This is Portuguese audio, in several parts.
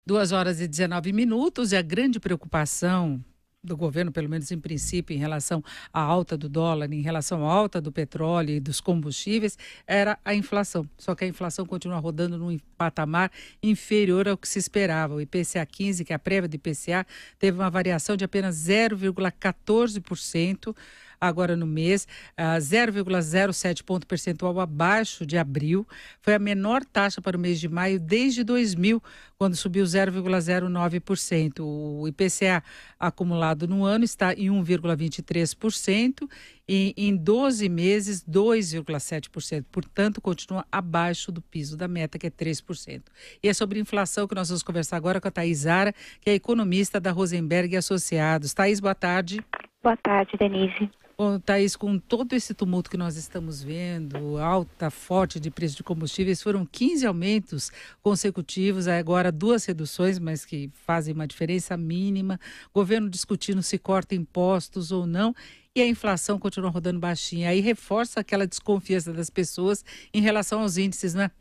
2h19 e a grande preocupação do governo, pelo menos em princípio, em relação à alta do dólar, em relação à alta do petróleo e dos combustíveis, era a inflação. Só que a inflação continua rodando num patamar inferior ao que se esperava. O IPCA 15, que é a prévia do IPCA, teve uma variação de apenas 0,14%. Agora no mês, 0,07 ponto percentual abaixo de abril. Foi a menor taxa para o mês de maio desde 2000, quando subiu 0,09%. O IPCA acumulado no ano está em 1,23% e em 12 meses, 2,7%. Portanto, continua abaixo do piso da meta, que é 3%. E é sobre inflação que nós vamos conversar agora com a Thaís Zara, que é economista da Rosenberg e Associados. Thaís, boa tarde. Boa tarde, Denise. Bom, Thaís, com todo esse tumulto que nós estamos vendo, alta, forte de preço de combustíveis, foram 15 aumentos consecutivos, agora 2 reduções, mas que fazem uma diferença mínima. Governo discutindo se corta impostos ou não, e a inflação continua rodando baixinha. Aí reforça aquela desconfiança das pessoas em relação aos índices, né?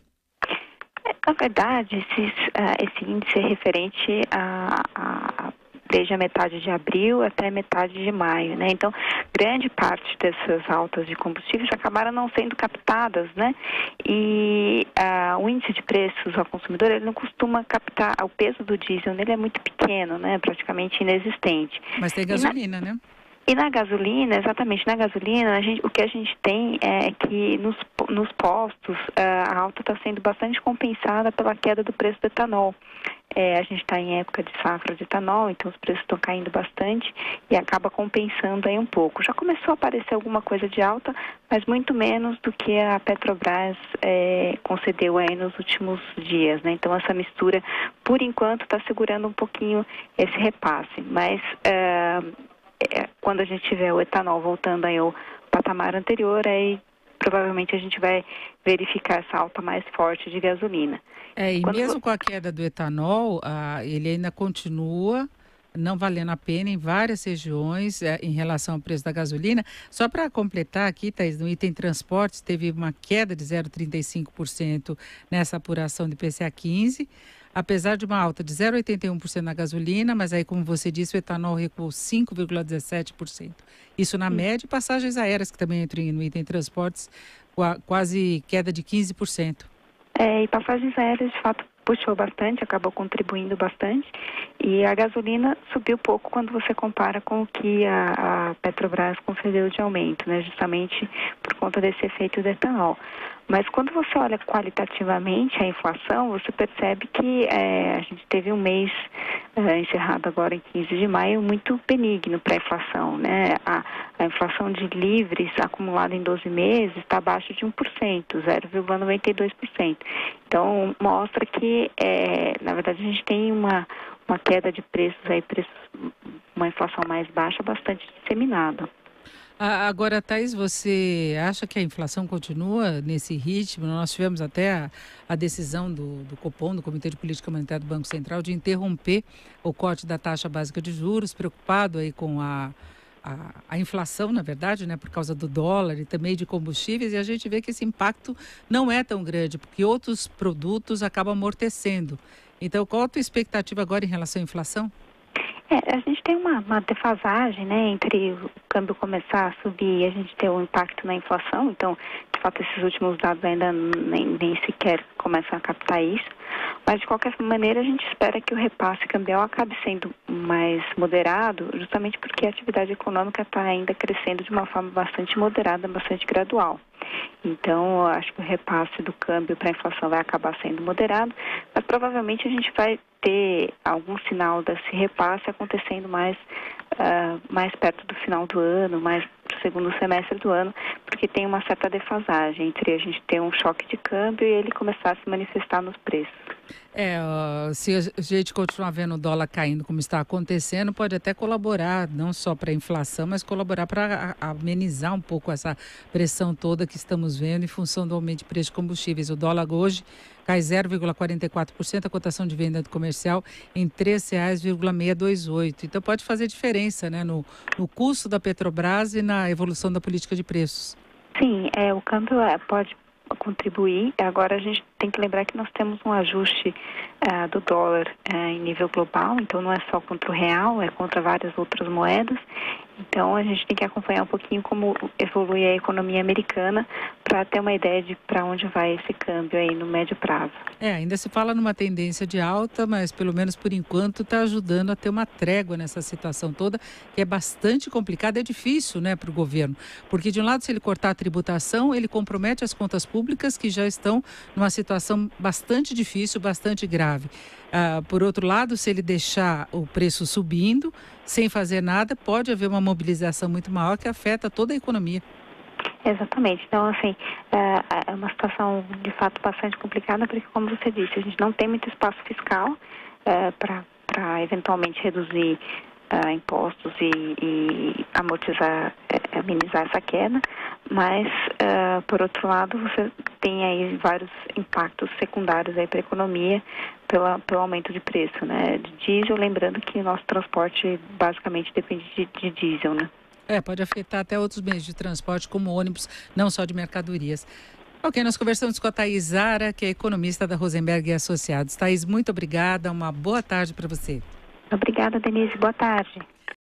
Na verdade, esse índice é referente desde a metade de abril até metade de maio, né? Então, grande parte dessas altas de combustíveis acabaram não sendo captadas, né? E o índice de preços ao consumidor, ele não costuma captar, o peso do diesel nele é muito pequeno, né? Praticamente inexistente. Mas tem gasolina, né? E na gasolina, exatamente, na gasolina, o que a gente tem é que nos postos a alta está sendo bastante compensada pela queda do preço do etanol. A gente está em época de safra de etanol, então os preços estão caindo bastante e acaba compensando aí um pouco. Já começou a aparecer alguma coisa de alta, mas muito menos do que a Petrobras concedeu aí nos últimos dias, né? Então essa mistura, por enquanto, está segurando um pouquinho esse repasse, mas quando a gente tiver o etanol voltando aí ao patamar anterior, aí provavelmente a gente vai verificar essa alta mais forte de gasolina. E mesmo com a queda do etanol, ele ainda continua não valendo a pena em várias regiões em relação ao preço da gasolina. Só para completar aqui, Thaís, no item transportes, teve uma queda de 0,35% nessa apuração do IPCA 15%. Apesar de uma alta de 0,81% na gasolina, mas aí, como você disse, o etanol recuou 5,17%. Isso na média, e passagens aéreas, que também entram no item transportes, quase queda de 15%. E passagens aéreas, de fato, puxou bastante, acabou contribuindo bastante. E a gasolina subiu pouco quando você compara com o que a Petrobras concedeu de aumento, né? Justamente por conta desse efeito do etanol. Mas quando você olha qualitativamente a inflação, você percebe que a gente teve um mês encerrado agora em 15 de maio muito benigno para a inflação, né? A inflação de livres acumulada em 12 meses está abaixo de 1%, 0,92%. Então, mostra que, na verdade, a gente tem uma queda de preços aí, uma inflação mais baixa, bastante disseminada. Agora, Thaís, você acha que a inflação continua nesse ritmo? Nós tivemos até a decisão do Copom, do Comitê de Política Monetária do Banco Central, de interromper o corte da taxa básica de juros, preocupado aí com a inflação, na verdade, né, por causa do dólar e também de combustíveis, e a gente vê que esse impacto não é tão grande, porque outros produtos acabam amortecendo. Então, qual a tua expectativa agora em relação à inflação? A gente tem uma defasagem, né, entre o câmbio começar a subir e a gente ter um impacto na inflação. Então, de fato, esses últimos dados ainda nem sequer começam a captar isso. Mas, de qualquer maneira, a gente espera que o repasse cambial acabe sendo mais moderado, justamente porque a atividade econômica está ainda crescendo de uma forma bastante moderada, bastante gradual. Então, eu acho que o repasse do câmbio para a inflação vai acabar sendo moderado, mas provavelmente a gente vai ter algum sinal desse repasse acontecendo mais perto do final do ano, mais para o segundo semestre do ano, porque tem uma certa defasagem entre a gente ter um choque de câmbio e ele começar a se manifestar nos preços. Se a gente continuar vendo o dólar caindo como está acontecendo, pode até colaborar, não só para a inflação, mas colaborar para amenizar um pouco essa pressão toda que estamos vendo em função do aumento de preço de combustíveis. O dólar hoje cai 0,44%, a cotação de venda do comercial em R$ 3,628. Então pode fazer diferença, né, no custo da Petrobras e na evolução da política de preços. Sim, o câmbio pode contribuir. Agora a gente tem que lembrar que nós temos um ajuste do dólar em nível global, então não é só contra o real, é contra várias outras moedas. Então a gente tem que acompanhar um pouquinho como evolui a economia americana para ter uma ideia de para onde vai esse câmbio aí no médio prazo. Ainda se fala numa tendência de alta, mas pelo menos por enquanto está ajudando a ter uma trégua nessa situação toda, que é bastante complicada, é difícil, né, para o governo. Porque de um lado, se ele cortar a tributação, ele compromete as contas públicas que já estão numa situação bastante difícil, bastante grave. Por outro lado, se ele deixar o preço subindo, sem fazer nada, pode haver uma mobilização muito maior que afeta toda a economia. Exatamente. Então, assim, é uma situação de fato bastante complicada, porque, como você disse, a gente não tem muito espaço fiscal para eventualmente reduzir impostos e amortizar, amenizar essa queda, mas, por outro lado, você tem aí vários impactos secundários aí para a economia pelo aumento de preço, né, de diesel, lembrando que o nosso transporte basicamente depende de diesel, né? Pode afetar até outros meios de transporte, como ônibus, não só de mercadorias. Ok, nós conversamos com a Thaís Zara, que é economista da Rosenberg e Associados. Thaís, muito obrigada, uma boa tarde para você. Obrigada, Denise, boa tarde.